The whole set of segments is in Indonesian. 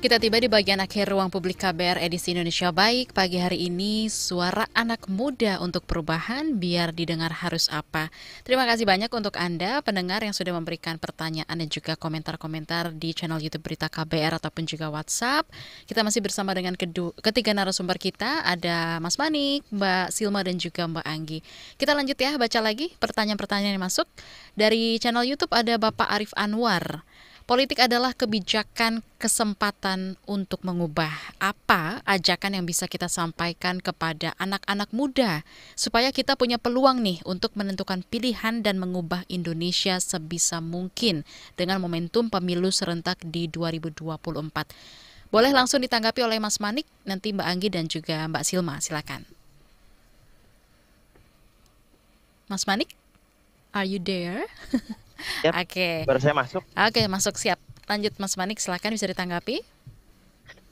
Kita tiba di bagian akhir ruang publik KBR edisi Indonesia Baik. Pagi hari ini suara anak muda untuk perubahan biar didengar harus apa. Terima kasih banyak untuk Anda pendengar yang sudah memberikan pertanyaan dan juga komentar-komentar di channel YouTube Berita KBR ataupun juga WhatsApp. Kita masih bersama dengan ketiga narasumber kita, ada Mas Manik, Mbak Silma dan juga Mbak Anggi. Kita lanjut ya, baca lagi pertanyaan-pertanyaan yang masuk. Dari channel YouTube ada Bapak Arif Anwar. Politik adalah kebijakan kesempatan untuk mengubah. Apa ajakan yang bisa kita sampaikan kepada anak-anak muda supaya kita punya peluang nih untuk menentukan pilihan dan mengubah Indonesia sebisa mungkin dengan momentum pemilu serentak di 2024. Boleh langsung ditanggapi oleh Mas Manik, nanti Mbak Anggi dan juga Mbak Silma, silakan. Mas Manik, are you there? Yap, Oke. baru saya masuk. Oke, masuk siap. Lanjut Mas Manik, silakan bisa ditanggapi.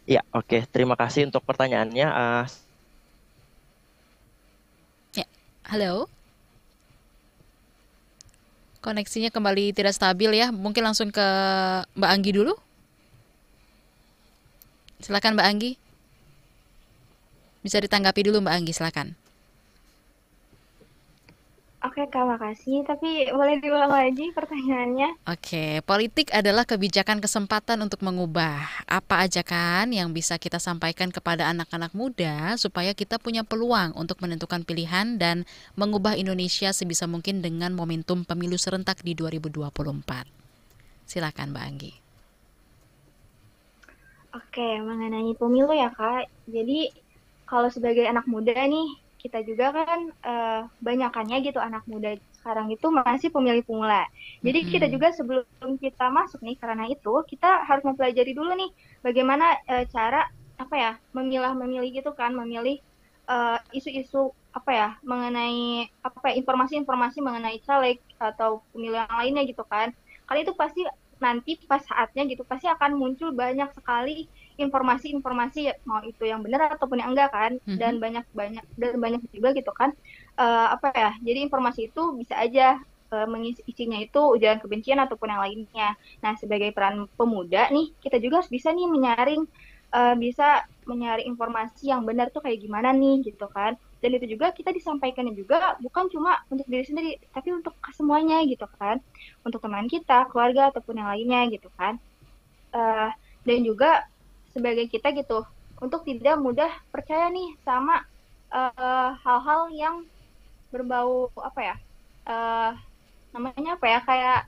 Ya, oke. Terima kasih untuk pertanyaannya. Ya, halo. Koneksinya kembali tidak stabil ya. Mungkin langsung ke Mbak Anggi dulu. Silakan Mbak Anggi. Bisa ditanggapi dulu Mbak Anggi, silakan. Oke, Kak, makasih. Tapi boleh diulang lagi pertanyaannya? Oke, politik adalah kebijakan kesempatan untuk mengubah. Apa ajakan yang bisa kita sampaikan kepada anak-anak muda supaya kita punya peluang untuk menentukan pilihan dan mengubah Indonesia sebisa mungkin dengan momentum pemilu serentak di 2024. Silakan Mbak Anggi. Oke, mengenai pemilu ya, Kak. Jadi, kalau sebagai anak muda nih, kita juga kan banyakannya gitu anak muda sekarang itu masih pemilih pemula. Jadi kita Mm-mm. juga sebelum kita masuk nih, karena itu kita harus mempelajari dulu nih bagaimana cara apa ya memilih gitu kan, memilih isu-isu apa ya mengenai apa ya, informasi-informasi mengenai caleg atau pemilihan lainnya gitu kan. Kali itu pasti nanti pas saatnya gitu pasti akan muncul banyak sekali informasi-informasi mau itu yang benar ataupun yang enggak kan, Mhm. dan banyak juga gitu kan apa ya, jadi informasi itu bisa aja mengisi isinya itu ujaran kebencian ataupun yang lainnya. Nah, sebagai peran pemuda nih kita juga harus bisa nih bisa menyaring informasi yang benar tuh kayak gimana nih gitu kan. Dan itu juga kita disampaikannya juga bukan cuma untuk diri sendiri, tapi untuk semuanya gitu kan. Untuk teman kita, keluarga, ataupun yang lainnya gitu kan. Eh, dan juga sebagai kita gitu, untuk tidak mudah percaya nih sama hal-hal yang berbau apa ya, eh, namanya apa ya, kayak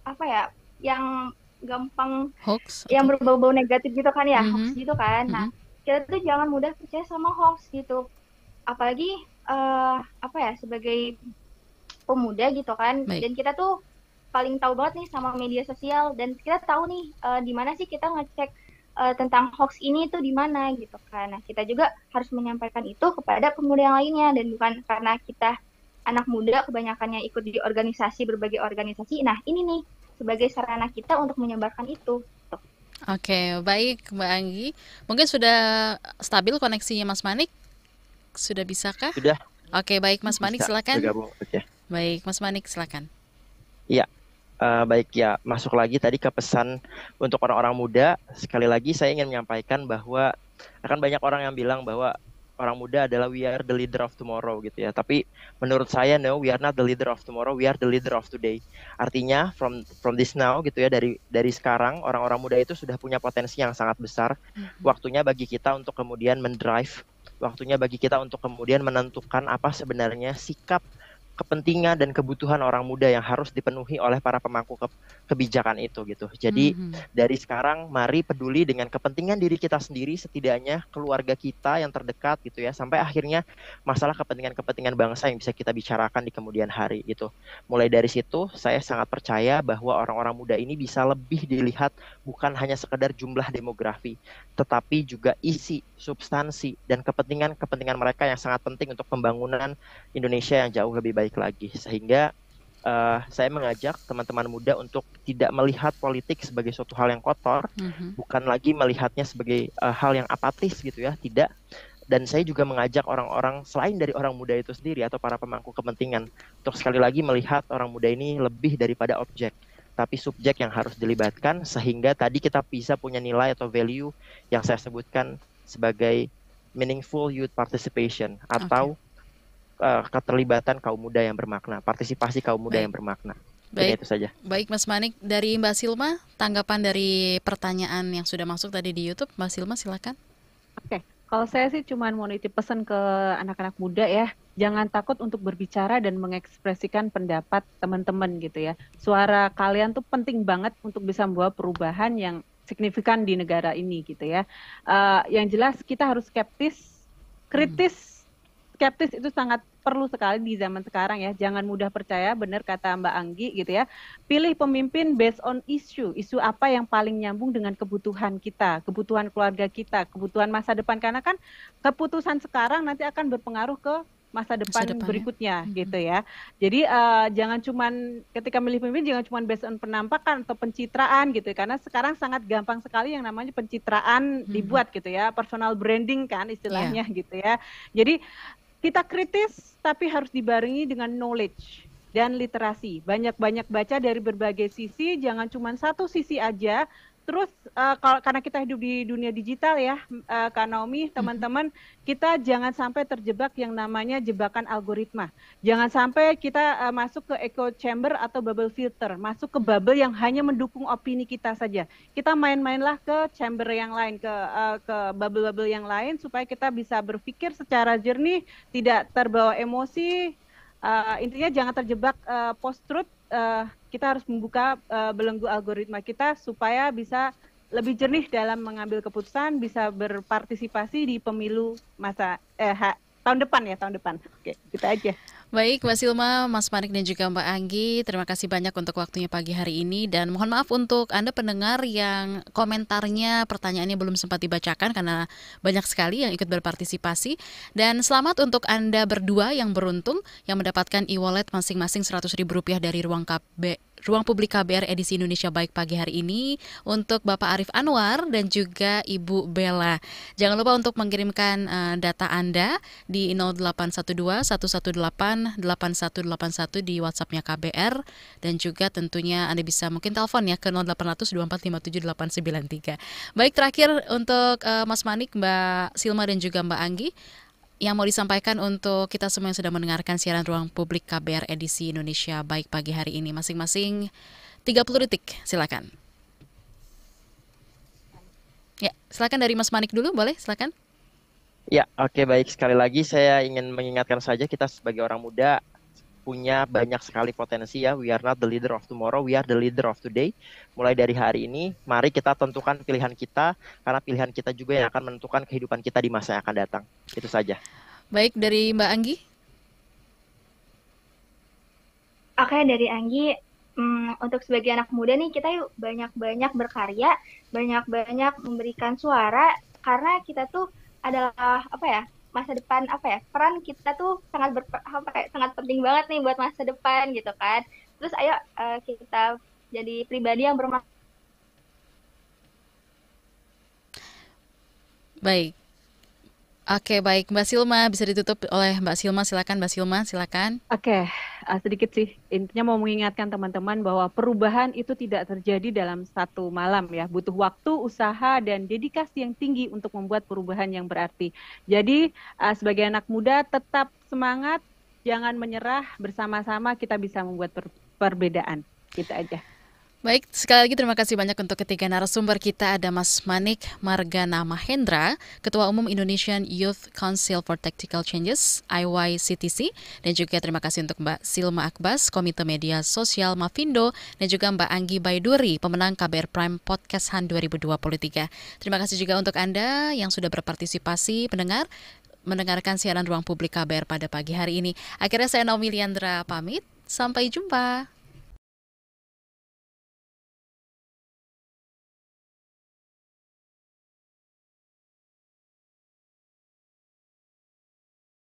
apa ya, yang gampang, Hoax yang atau berbau-bau negatif gitu kan ya, hoax Mhm. gitu kan. Nah, Mhm. kita tuh jangan mudah percaya sama hoax gitu. Apalagi apa ya, sebagai pemuda gitu kan. Baik. Dan kita tuh paling tahu banget nih sama media sosial, dan kita tahu nih di mana sih kita ngecek tentang hoax ini tuh di mana gitu kan. Nah, kita juga harus menyampaikan itu kepada pemuda yang lainnya, dan bukan karena kita anak muda kebanyakannya ikut di organisasi, berbagai organisasi. Nah, ini nih sebagai sarana kita untuk menyebarkan itu. Tuh. Oke, baik Mbak Anggi. Mungkin sudah stabil koneksinya Mas Manik? Sudah bisakah? Sudah Oke, baik Mas Manik bisa silakan. bergabung. Oke. Baik, Mas Manik silakan. Ya, baik ya. Masuk lagi tadi ke pesan untuk orang-orang muda. Sekali lagi saya ingin menyampaikan bahwa akan banyak orang yang bilang bahwa orang muda adalah we are the leader of tomorrow gitu ya. Tapi menurut saya no, we are not the leader of tomorrow, we are the leader of today. Artinya from this now gitu ya, dari sekarang orang-orang muda itu sudah punya potensi yang sangat besar. Waktunya bagi kita untuk kemudian mendrive, waktunya bagi kita untuk kemudian menentukan apa sebenarnya sikap, kepentingan dan kebutuhan orang muda yang harus dipenuhi oleh para pemangku kebijakan itu gitu. Jadi Mhm. dari sekarang mari peduli dengan kepentingan diri kita sendiri, setidaknya keluarga kita yang terdekat gitu ya, sampai akhirnya masalah kepentingan-kepentingan bangsa yang bisa kita bicarakan di kemudian hari gitu. Mulai dari situ saya sangat percaya bahwa orang-orang muda ini bisa lebih dilihat bukan hanya sekedar jumlah demografi, tetapi juga isi, substansi dan kepentingan-kepentingan mereka yang sangat penting untuk pembangunan Indonesia yang jauh lebih baik lagi. Sehingga saya mengajak teman-teman muda untuk tidak melihat politik sebagai suatu hal yang kotor, Mhm. bukan lagi melihatnya sebagai hal yang apatis gitu ya, tidak. Dan saya juga mengajak orang-orang selain dari orang muda itu sendiri atau para pemangku kepentingan untuk sekali lagi melihat orang muda ini lebih daripada objek. tapi subjek yang harus dilibatkan sehingga tadi kita bisa punya nilai atau value yang saya sebutkan sebagai meaningful youth participation atau keterlibatan kaum muda yang bermakna, partisipasi kaum muda yang bermakna. Jadi itu saja. Baik Mas Manik, dari Mbak Silma, tanggapan dari pertanyaan yang sudah masuk tadi di YouTube, Mbak Silma silakan. Oke, kalau saya sih cuma mau nitip pesan ke anak-anak muda ya, jangan takut untuk berbicara dan mengekspresikan pendapat teman-teman gitu ya. Suara kalian tuh penting banget untuk bisa membawa perubahan yang signifikan di negara ini gitu ya. Yang jelas kita harus skeptis, kritis. Skeptis itu sangat perlu sekali di zaman sekarang ya. Jangan mudah percaya, benar kata Mbak Anggi gitu ya. Pilih pemimpin based on isu apa yang paling nyambung dengan kebutuhan kita, kebutuhan keluarga kita, kebutuhan masa depan. Karena kan keputusan sekarang nanti akan berpengaruh ke masa depan berikutnya gitu ya. Jadi jangan cuman ketika milih pemimpin jangan cuman based on penampakan atau pencitraan gitu ya. Karena sekarang sangat gampang sekali yang namanya pencitraan dibuat gitu ya. Personal branding kan istilahnya gitu ya. Jadi kita kritis tapi harus dibarengi dengan knowledge dan literasi. Banyak-banyak baca dari berbagai sisi, jangan cuma satu sisi aja. Terus karena kita hidup di dunia digital ya, Kak Naomi, teman-teman, kita jangan sampai terjebak yang namanya jebakan algoritma. Jangan sampai kita masuk ke echo chamber atau bubble filter, masuk ke bubble yang hanya mendukung opini kita saja. Kita main-mainlah ke chamber yang lain, ke bubble-bubble yang lain, supaya kita bisa berpikir secara jernih, tidak terbawa emosi. Intinya jangan terjebak post-truth. Kita harus membuka belenggu algoritma kita supaya bisa lebih jernih dalam mengambil keputusan, bisa berpartisipasi di pemilu tahun depan. Oke, kita aja. Baik, Mbak Silma, Mas Manik dan juga Mbak Anggi, terima kasih banyak untuk waktunya pagi hari ini dan mohon maaf untuk Anda pendengar yang komentarnya, pertanyaannya belum sempat dibacakan karena banyak sekali yang ikut berpartisipasi. Dan selamat untuk Anda berdua yang beruntung yang mendapatkan e-wallet masing-masing Rp100.000 dari Ruang Publik KBR edisi Indonesia Baik pagi hari ini untuk Bapak Arif Anwar dan juga Ibu Bella. Jangan lupa untuk mengirimkan data Anda di 0812 118 8181 di WhatsApp-nya KBR dan juga tentunya Anda bisa mungkin telepon ya ke 0800 2457 893. Baik, terakhir untuk Mas Manik, Mbak Silma dan juga Mbak Anggi, yang mau disampaikan untuk kita semua yang sedang mendengarkan siaran Ruang Publik KBR edisi Indonesia Baik pagi hari ini, masing-masing 30 detik, silakan. Ya, silakan dari Mas Manik dulu, boleh? Silakan. Ya, oke, baik. Sekali lagi saya ingin mengingatkan saja kita sebagai orang muda punya banyak sekali potensi ya. We are not the leader of tomorrow, we are the leader of today. Mulai dari hari ini, mari kita tentukan pilihan kita, karena pilihan kita juga yang akan menentukan kehidupan kita di masa yang akan datang. Itu saja. Baik, dari Mbak Anggi. Oke, dari Anggi, untuk sebagai anak muda nih, kita yuk banyak-banyak berkarya, banyak-banyak memberikan suara, karena kita tuh adalah masa depan peran kita tuh sangat penting banget nih buat masa depan gitu kan. Terus ayo kita jadi pribadi yang bermanfaat. Baik. Oke, baik, Mbak Silma bisa ditutup oleh Mbak Silma, silakan Mbak Silma, silakan. Oke, sedikit sih, intinya mau mengingatkan teman-teman bahwa perubahan itu tidak terjadi dalam satu malam ya, butuh waktu, usaha, dan dedikasi yang tinggi untuk membuat perubahan yang berarti. Jadi sebagai anak muda tetap semangat, jangan menyerah, bersama-sama kita bisa membuat perbedaan. Gitu aja. Baik, sekali lagi terima kasih banyak untuk ketiga narasumber kita. Ada Mas Manik Margana Mahendra, Ketua Umum Indonesian Youth Council for Tactical Changes, IYCTC, dan juga terima kasih untuk Mbak Silma Akbas, Komite Media Sosial Mafindo, dan juga Mbak Anggi Baiduri, pemenang KBR Prime Podcast Han 2023. Terima kasih juga untuk Anda yang sudah berpartisipasi mendengarkan siaran Ruang Publik KBR pada pagi hari ini. Akhirnya saya Naomi Liandra pamit, sampai jumpa.